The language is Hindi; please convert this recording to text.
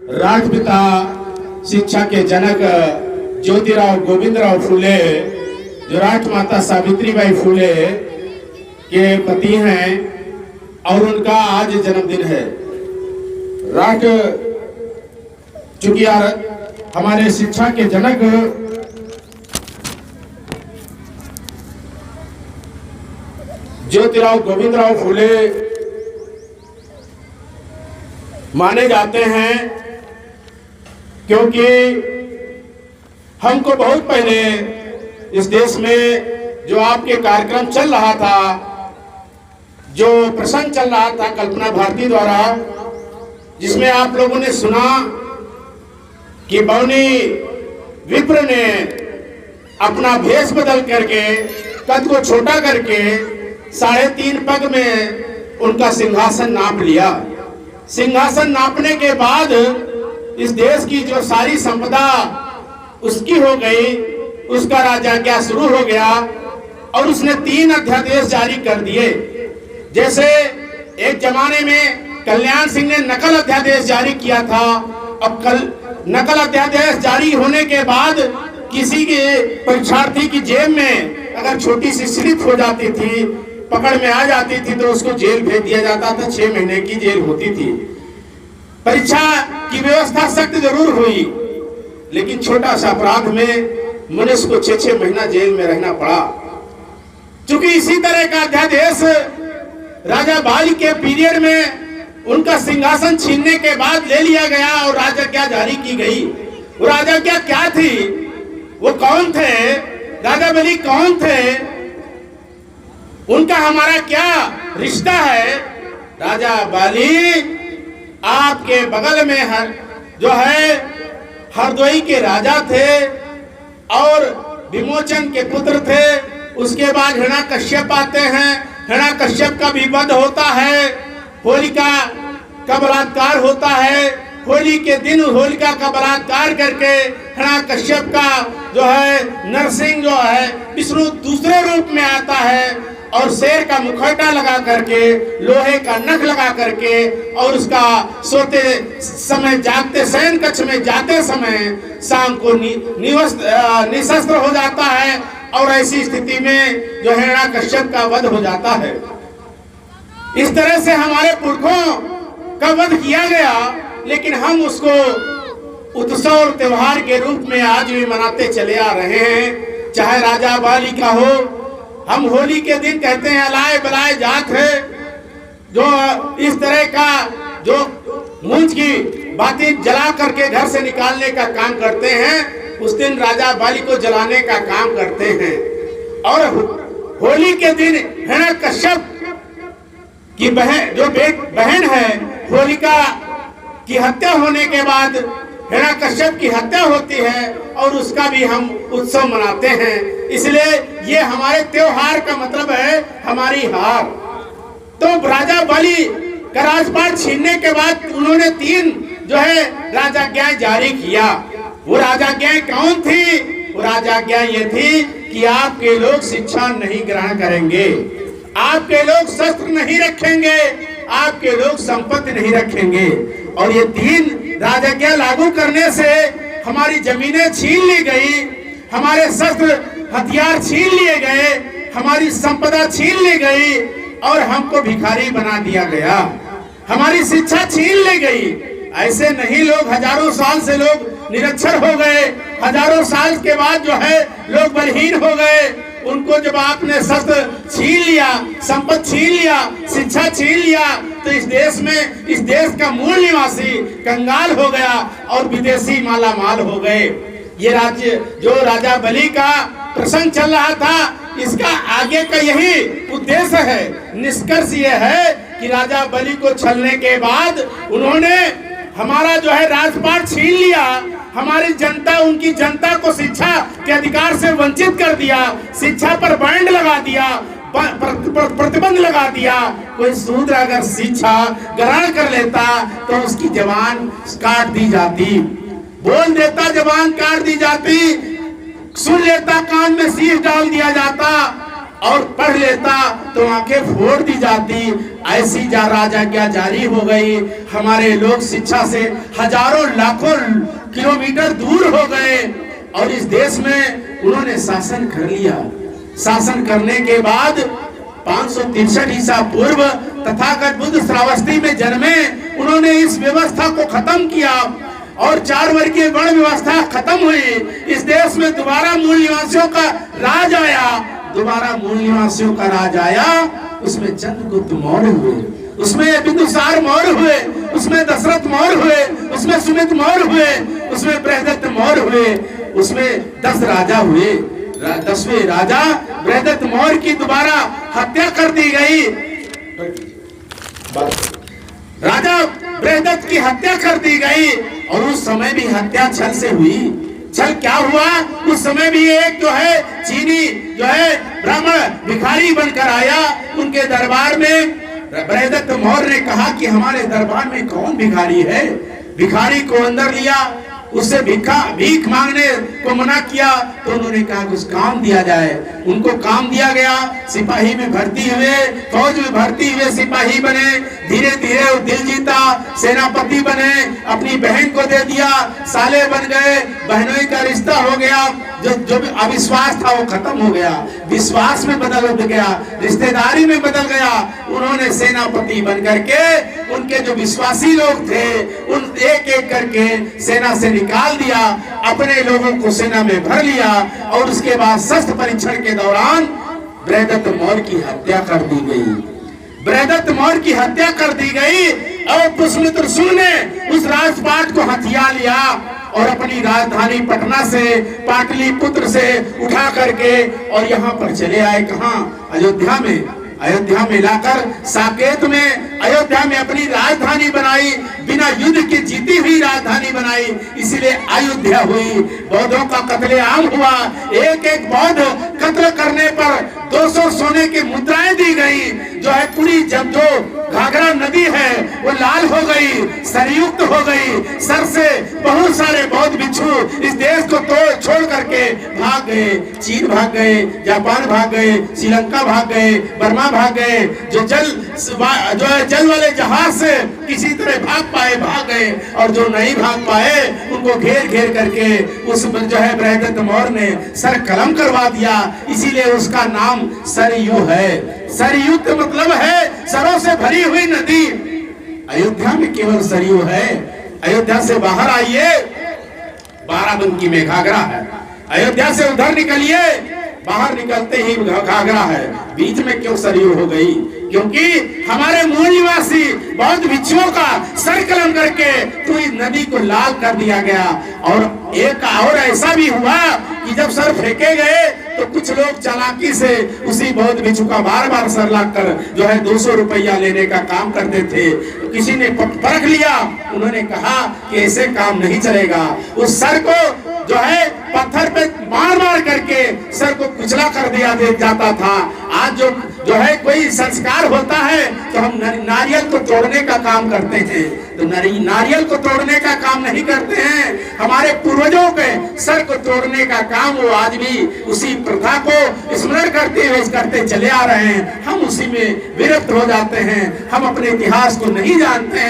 राष्ट्रपिता शिक्षा के जनक ज्योतिराव गोविंदराव फुले, जो राष्ट्रमाता सावित्रीबाई फुले के पति हैं और उनका आज जन्मदिन है। राष्ट्र चूंकि हमारे शिक्षा के जनक ज्योतिराव गोविंदराव फुले माने जाते हैं, क्योंकि हमको बहुत पहले इस देश में जो आपके कार्यक्रम चल रहा था, जो प्रसंग चल रहा था कल्पना भारती द्वारा, जिसमें आप लोगों ने सुना कि बौनी विप्र ने अपना भेष बदल करके कद को छोटा करके 3.5 पग में उनका सिंहासन नाप लिया। सिंहासन नापने के बाद इस देश की जो सारी संपदा उसकी हो गई, उसका राजाज्ञा शुरू हो गया और उसने 3 अध्यादेश जारी कर दिए। जैसे एक जमाने में कल्याण सिंह ने नकल अध्यादेश जारी किया था। अब नकल अध्यादेश जारी होने के बाद किसी के परीक्षार्थी की जेब में अगर छोटी सी स्लिप हो जाती थी, पकड़ में आ जाती थी, तो उसको जेल भेज दिया जाता था। 6 महीने की जेल होती थी। परीक्षा की व्यवस्था सख्त जरूर हुई, लेकिन छोटा सा अपराध में मनुष्य को 6 महीना जेल में रहना पड़ा। चूंकि इसी तरह का अध्यादेश राजा बाली के पीरियड में उनका सिंहासन छीनने के बाद ले लिया गया और राजाज्ञा जारी की गई। वो राजाज्ञा क्या थी? वो कौन थे? राजा बली कौन थे? उनका हमारा क्या रिश्ता है? राजा बाली आपके बगल में जो है हरदोई के राजा थे और विमोचन के पुत्र थे। उसके बाद हिरण्यकश्यप आते हैं। हिरण्यकश्यप का भी वध होता है। होलिका का बलात्कार होता है। होली के दिन होलिका का बलात्कार करके हिरण्यकश्यप का जो है नरसिंह जो है विष्णु दूसरे रूप में आता है और शेर का मुखौटा लगा करके, लोहे का नख लगा करके और उसका सोते समय, जागते शयन कक्ष में जाते समय शाम को निशस्त्र हो जाता है और ऐसी स्थिति में जो हिरण्यकश्यप का वध हो जाता है। इस तरह से हमारे पुरखों का वध किया गया, लेकिन हम उसको उत्सव और त्योहार के रूप में आज भी मनाते चले आ रहे हैं। चाहे राजा बाली का हो, हम होली के दिन कहते हैं अलाए बलाए जात है। जो इस तरह का जो मूंछ की बातें जला करके घर से निकालने का काम करते हैं, उस दिन राजा बाली को जलाने का काम करते हैं। और होली के दिन हिरण्यकश्यप की बहन है, होलिका की हत्या होने के बाद हिरण्यकश्यप की हत्या होती है और उसका भी हम उत्सव मनाते हैं। इसलिए ये हमारे त्योहार का मतलब है हमारी हार। तो राजा बलि का राजपाट छीनने के बाद उन्होंने 3 जो है राजाज्ञाएं जारी किया। वो राजाज्ञाएं कौन थी? वो राजाज्ञाएं ये थी कि आपके लोग शिक्षा नहीं ग्रहण करेंगे, आपके लोग शस्त्र नहीं रखेंगे, आपके लोग संपत्ति नहीं रखेंगे। और ये 3 राजाज्ञा लागू करने से हमारी जमीनें छीन ली गई, हमारे शस्त्र हथियार छीन लिए गए, हमारी संपदा छीन ली गई और हमको भिखारी बना दिया गया, हमारी शिक्षा छीन ली गई। ऐसे नहीं, लोग हजारों साल से लोग निरक्षर हो गए, हजारों साल के बाद जो है लोग बलहीन हो गए। उनको जब आपने शस्त्र छीन लिया, संपत्ति छीन लिया, शिक्षा छीन लिया, तो इस देश में, इस देश का मूल निवासी कंगाल हो गया और विदेशी माला माल हो गए। ये राज्य जो राजा बलि का प्रसंग चल रहा था, इसका आगे का यही उद्देश्य है। निष्कर्ष ये है कि राजा बलि को छलने के बाद उन्होंने हमारा जो है राजपाट छीन लिया, हमारी जनता, उनकी जनता को शिक्षा के अधिकार से वंचित कर दिया, शिक्षा पर बैंड लगा दिया, प्रतिबंध लगा दिया। कोई शूद्र अगर शिक्षा ग्रहण कर लेता तो उसकी जबान काट दी जाती, बोल देता जबान काट दी जाती, सुन लेता कान में शीश डाल दिया जाता, और पढ़ लेता तो आंखें फोड़ दी जाती। ऐसी राजज्ञा जारी हो गई। हमारे लोग शिक्षा से हजारों लाखों किलोमीटर दूर हो गए और इस देश में उन्होंने शासन कर लिया। शासन करने के बाद 563 ईसा पूर्व तथागत बुद्ध श्रावस्ती में जन्मे। उन्होंने इस व्यवस्था को खत्म किया और 4 वर्गीय वर्ण व्यवस्था खत्म हुई। इस देश में दोबारा मूल निवासियों का राज आया। दोबारा मूल निवासियों का राज आया। उसमें चंद्रगुप्त मौर्य हुए, उसमें बिंदुसार मौर्य हुए, उसमें दशरथ मौर्य हुए, उसमें सुमित मौर्य हुए, उसमें बृहदत्त मौर्य हुए, उसमें 10 राजा हुए। 10वें राजा बृहदत्त मौर्य की दोबारा हत्या कर दी गई। राजा बृहदत्त की हत्या कर दी गई और उस समय भी हत्या छल से हुई। छल क्या हुआ? उस समय भी एक जो है चीनी जो है ब्राह्मण भिखारी बनकर आया उनके दरबार में। बृहदत्त मौर्य ने कहा कि हमारे दरबार में कौन भिखारी है। भिखारी को अंदर लिया, उससे भीख मांगने को मना किया तो उन्होंने कहा कुछ काम दिया जाए। उनको काम दिया गया, सिपाही में भर्ती हुए, फौज में भर्ती हुए, सिपाही बने। धीरे धीरे वो दिल जीता, सेनापति बने, अपनी बहन को दे दिया, साले बन गए, बहनों का रिश्ता हो गया। जो अविश्वास था वो खत्म हो गया, विश्वास में बदल गया, रिश्तेदारी में बदल गया। उन्होंने सेनापति बन करके उनके जो विश्वासी लोग थे उन एक एक करके सेना से निकाल दिया, अपने लोगों को सेना में भर लिया और उसके बाद शस्त्र परीक्षण के दौरान बृहदत्त मौर्य की हत्या कर दी गई। बृहदत्त मौर्य की हत्या कर दी गई और पुष्यमित्र सूर्य ने उस राजपाट को हथिया लिया और अपनी राजधानी पटना से, पाटलिपुत्र से उठा करके और यहाँ पर चले आए। कहाँ? अयोध्या में। अयोध्या में लाकर साकेत में अयोध्या में अपनी राजधानी बनाई। बिना युद्ध की जीती हुई राजधानी बनाई, इसीलिए अयोध्या हुई। बौद्धों का कत्लेआम हुआ। एक एक बौद्ध कत्ल करने पर 200 सोने की मुद्राएं दी गई। जो है पूरी जब जो घाघरा नदी है वो लाल हो गई, सरयुक्त हो गई। सर से बहुत सारे बौद्ध भिक्षु इस देश को छोड़ करके भाग गए। चीन भाग गए, जापान भाग गए, श्रीलंका भाग गए, बर्मा भाग गए। जो जल वाले जहाज से किसी तरह भाग गए और जो नहीं भाग पाए उनको घेर घेर करके उस जो है बृहदत्त मौर्य ने सर कलम करवा दिया। इसीलिए उसका नाम सरयू है। सरयुक्त मतलब है सरों से भरी हुई नदी। अयोध्या में केवल सरयू है। अयोध्या से बाहर आइए, बाराबंकी में घाघरा है। अयोध्या से उधर निकलिए, बाहर निकलते ही घाघरा है। बीच में क्यों सरयू हो गई? क्योंकि हमारे मूल निवासी बौद्ध भिक्षुओं का सर कलम करके पूरी नदी को लाल कर दिया गया। और एक और ऐसा भी हुआ कि जब सर फेंके गए तो कुछ लोग चालाकी से उसी बौद्ध भिक्षु का बार बार सर लाकर जो है 200 रुपया लेने का काम करते थे। तो किसी ने परख लिया, उन्होंने कहा कि ऐसे काम नहीं चलेगा। उस सर को जो है पत्थर पे मार मार करके सर को कुचला कर दिया जाता था। आज जो है कोई संस्कार होता है तो हम नारियल को तोड़ने का काम करते हैं, तो नारियल को तोड़ने का काम नहीं करते हैं। हमारे पूर्वजों के सर को तोड़ने का काम वो आज भी उसी प्रथा को स्मरण करते चले आ रहे हैं। हम उसी में विरक्त हो जाते हैं। हम अपने इतिहास को नहीं जानते हैं।